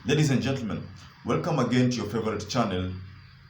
Ladies and gentlemen, welcome again to your favorite channel,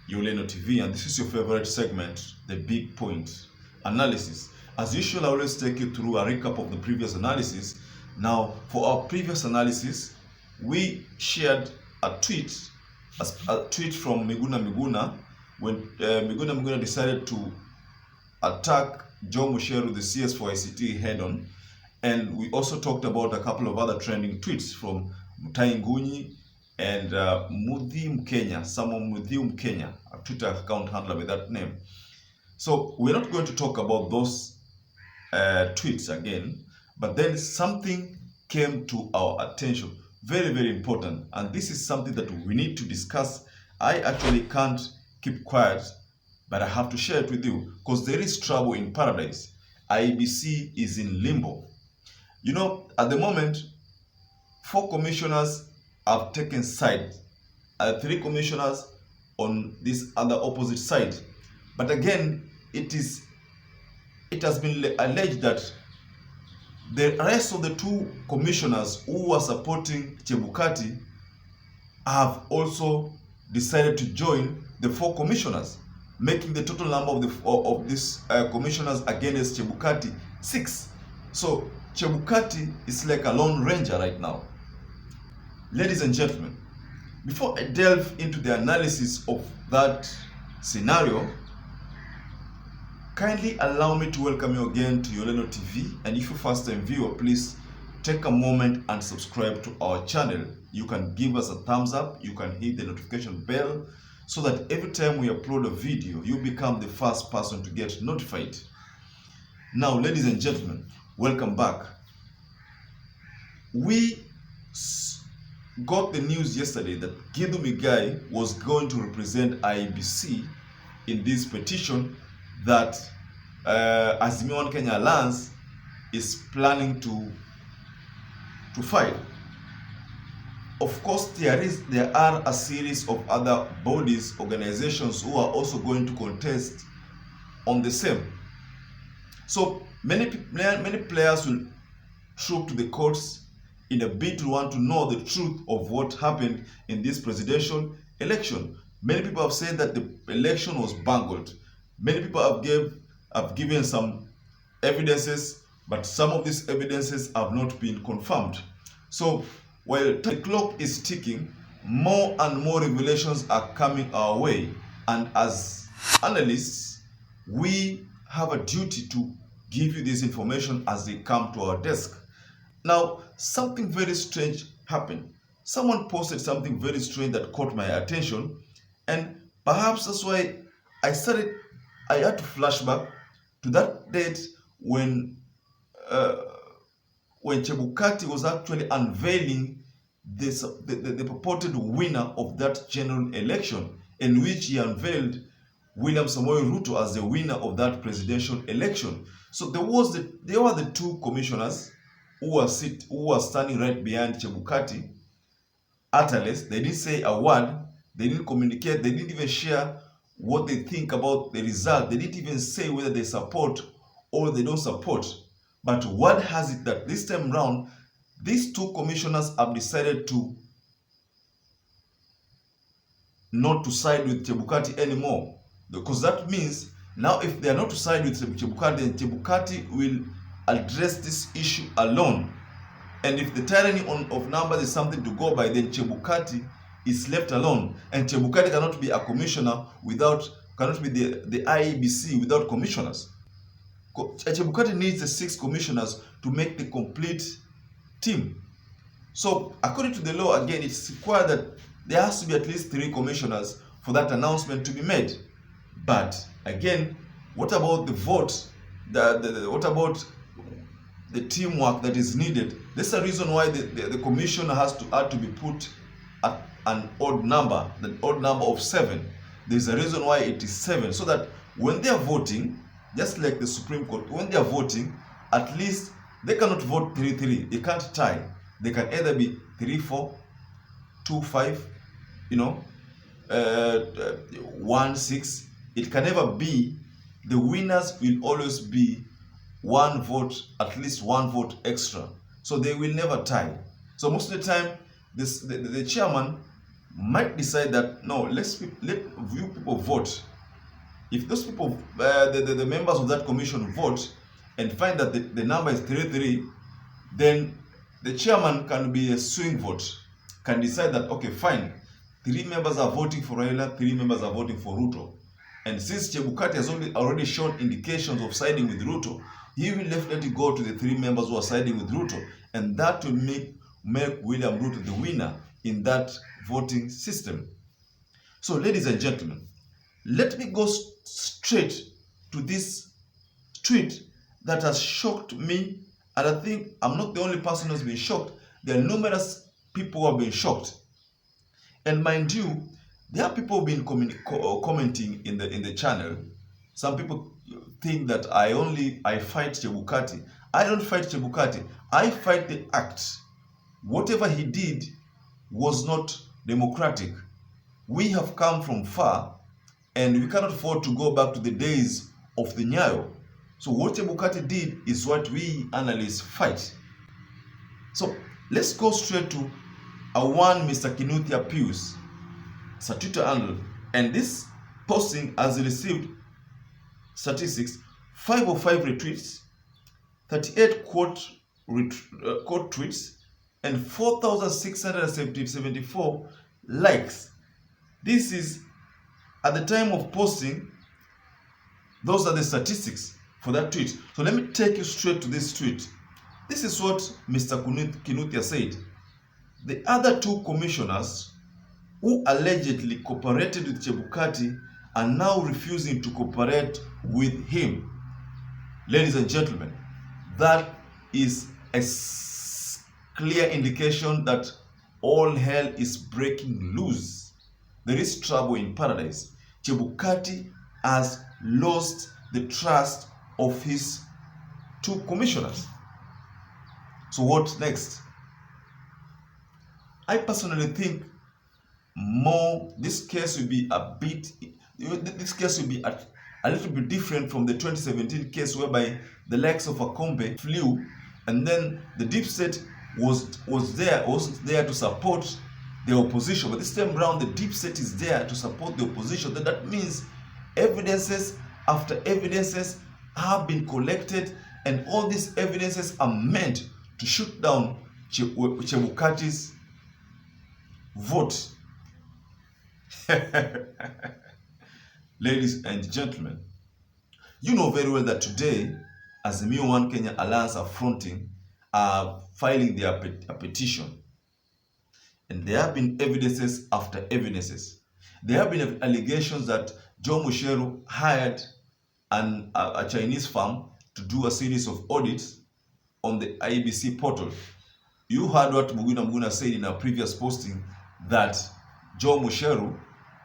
Yoleno TV, and this is your favorite segment, The Big Point Analysis. As usual, I always take you through a recap of the previous analysis. Now, for our previous analysis, we shared a tweet from Miguna when Miguna decided to attack Joe Musheru, the CS for ICT, head-on. And we also talked about a couple of other trending tweets from Mutai Nguni and Mudhi Mkenya, someone Mudhi Mkenya, a Twitter account handler with that name. So we're not going to talk about those tweets again, but then something came to our attention, very, very important, and this is something that we need to discuss. I actually can't keep quiet, but I have to share it with you because there is trouble in paradise. IEBC is in limbo. You know, at the moment, 4 commissioners have taken sides, 3 commissioners on this other opposite side. But again, it has been alleged that the rest of the 2 commissioners who were supporting Chubukati have also decided to join the 4 commissioners, making the total number of these commissioners against Chubukati 6. So Chubukati is like a lone ranger right now. Ladies and gentlemen, before I delve into the analysis of that scenario, kindly allow me to welcome you again to Yoleno TV. And if you're a first-time viewer, please take a moment and subscribe to our channel. You can give us a thumbs up, you can hit the notification bell, so that every time we upload a video, you become the first person to get notified. Now, ladies and gentlemen, welcome back. We got the news yesterday that GuLIYE was going to represent IEBC in this petition that Azimio One Kenya Alliance is planning to file. Of course, there are a series of other bodies, organizations who are also going to contest on the same. So many players will troop to the courts in a bid to want to know the truth of what happened in this presidential election. Many people have said that the election was bungled. Many people have given some evidences, but some of these evidences have not been confirmed. So while the clock is ticking, more and more revelations are coming our way, and as analysts, we have a duty to give you this information as they come to our desk. Now, something very strange happened. Someone posted something very strange that caught my attention, and perhaps that's why I had to flashback to that date when Chubukati was actually unveiling the purported winner of that general election, in which he unveiled William Samoei Ruto as the winner of that presidential election. So there were the 2 commissioners who were standing right behind Chubukati. Atlas, they didn't say a word, they didn't communicate, they didn't even share what they think about the result. They didn't even say whether they support or they don't support. But word has it that this time round, these 2 commissioners have decided to not to side with Chubukati anymore. Because that means now if they are not to side with Chubukati, then Chubukati will address this issue alone. And if the tyranny of numbers is something to go by, then Chubukati is left alone. And Chubukati cannot be a commissioner cannot be the IEBC without commissioners. Chubukati needs the 6 commissioners to make the complete team. So according to the law, again, it's required that there has to be at least 3 commissioners for that announcement to be made. But again, what about the vote? What about the teamwork that is needed? There's a reason why the commissioner had to be put at an odd number, the odd number of 7. There's a reason why it is 7, so that when they are voting, just like the Supreme Court, when they are voting, at least they cannot vote 3-3. They can't tie. They can either be 3-4, 2-5, 1-6. It can never be. The winners will always be 1 vote, at least 1 vote extra. So they will never tie. So most of the time, the chairman might decide that no, let you people vote. If those people, the members of that commission vote and find that the number is 3-3, then the chairman can be a swing vote, can decide that, okay, fine, 3 members are voting for Raila, 3 members are voting for Ruto. And since Chebukati has already shown indications of siding with Ruto, he will definitely go to the 3 members who are siding with Ruto, and that will make William Ruto the winner in that voting system. So, ladies and gentlemen, let me go straight to this tweet that has shocked me, and I think I'm not the only person who's been shocked. There are numerous people who have been shocked. And mind you, there are people who've been commenting in the channel. Some people think that I fight Chebukati. I don't fight Chebukati. I fight the act. Whatever he did was not democratic. We have come from far, and we cannot afford to go back to the days of the Nyayo. So what Chebukati did is what we analysts fight. So let's go straight to one Mr. Kinuthia Pius, Twitter handle, and this posting has received statistics: 505 retweets, 38 quote tweets, and 4,674 likes. This is at the time of posting. Those are the statistics for that tweet. So let me take you straight to this tweet. This is what Mr. Kinuthia said. The other 2 commissioners who allegedly cooperated with Chebukati are now refusing to cooperate with him. Ladies and gentlemen, that is a clear indication that all hell is breaking loose. There is trouble in paradise. Chebukati has lost the trust of his 2 commissioners. So what next? I personally think this case will be a little bit different from the 2017 case, whereby the likes of Akombe flew, and then the deep state wasn't there to support the opposition. But this time around, the deep state is there to support the opposition. That means evidences after evidences have been collected, and all these evidences are meant to shoot down Chebukati's vote. Ladies and gentlemen, you know very well that today, as the Azimio One Kenya Alliance are filing their petition, and there have been evidences after evidences. There have been allegations that Joe Musheru hired a Chinese firm to do a series of audits on the IEBC portal. You heard what Muguna said in a previous posting, that Joe Musheru,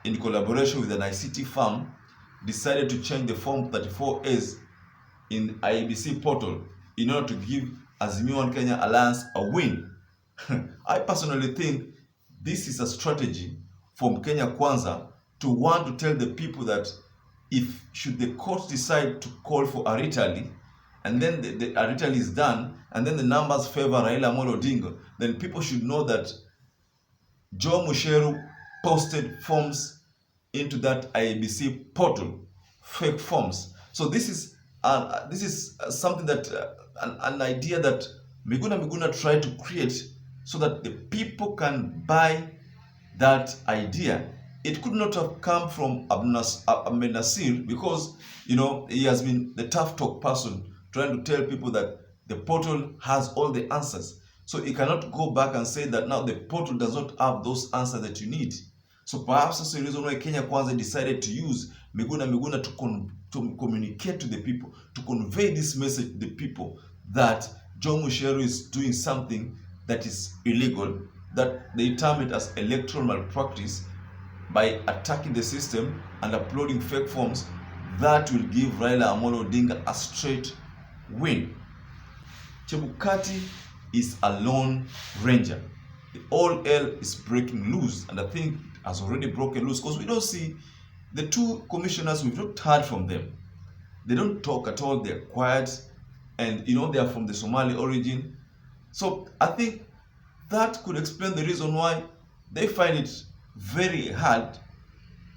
in collaboration with an ICT firm, decided to change the Form 34As in IEBC portal in order to give Azimio One Kenya Alliance a win. I personally think this is a strategy from Kenya Kwanza to want to tell the people that should the court decide to call for a retally, and then the retally is done, and then the numbers favor Raila Amolo Odinga, then people should know that Joe Musheru posted forms into that IEBC portal, fake forms. So this is something that an idea that Miguna tried to create so that the people can buy that idea. It could not have come from Ahmed Nasir, because he has been the tough talk person trying to tell people that the portal has all the answers. So he cannot go back and say that now the portal does not have those answers that you need. So perhaps that's the reason why Kenya Kwanza decided to use Miguna to communicate to the people, to convey this message to the people that Joe Musheru is doing something that is illegal, that they term it as electoral malpractice, by attacking the system and uploading fake forms that will give Raila Amolo Odinga a straight win. Chebukati is a lone ranger. The all hell is breaking loose, and I think it has already broken loose, because we don't see the 2 commissioners. We've not heard from them. They don't talk at all. They're quiet, and they are from the Somali origin. So I think that could explain the reason why they find it very hard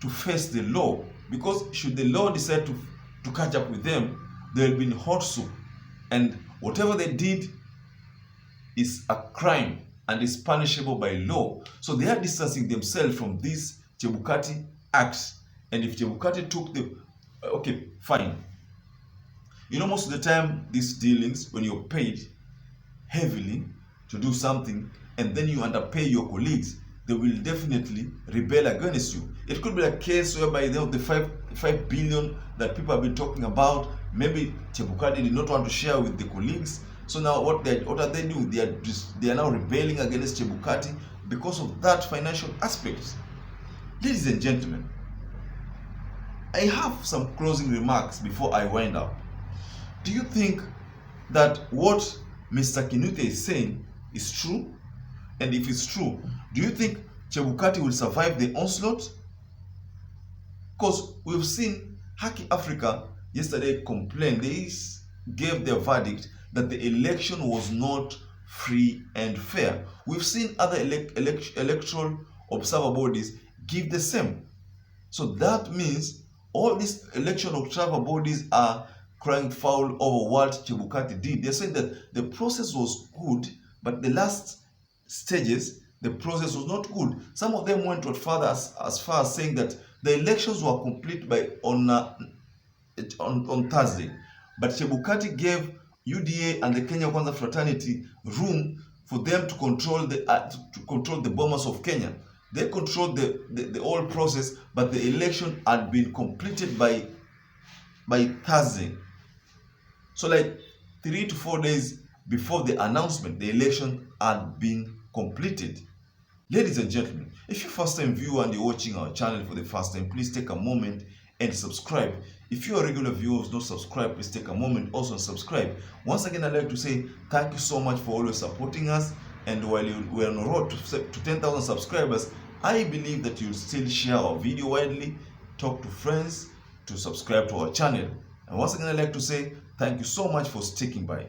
to face the law, because should the law decide to catch up with them, they'll be in hot soup, and whatever they did is a crime and is punishable by law. So they are distancing themselves from this Chubukati Act. And if Chubukati took the okay, fine. You know, most of the time these dealings, when you're paid heavily to do something and then you underpay your colleagues, they will definitely rebel against you. It could be a case whereby the 5 billion that people have been talking about, maybe Chubukati did not want to share with the colleagues. So now what are they doing? They are now rebelling against Chubukati because of that financial aspect. Ladies and gentlemen, I have some closing remarks before I wind up. Do you think that what Mr. Kinute is saying is true? And if it's true, do you think Chubukati will survive the onslaught? Because we've seen Haki Africa yesterday complained, they gave their verdict that the election was not free and fair. We've seen other electoral observer bodies give the same. So that means all these election observer bodies are crying foul over what Chubukati did. They're saying that the process was good, but the last stages, the process was not good. Some of them went further as far as saying that the elections were complete on Thursday, but Chubukati gave UDA and the Kenya Kwanza fraternity room for them to control the bombers of Kenya. They controlled the whole process, but the election had been completed by Thursday. So like 3 to 4 days before the announcement, the election had been completed. Ladies and gentlemen, if you're a first-time viewer and you're watching our channel for the first time, please take a moment and subscribe. If you're a regular viewer who's not subscribed, please take a moment also and subscribe. Once again, I'd like to say thank you so much for always supporting us. And while we're on the road to 10,000 subscribers, I believe that you'll still share our video widely, talk to friends, to subscribe to our channel. And once again, I'd like to say thank you so much for sticking by.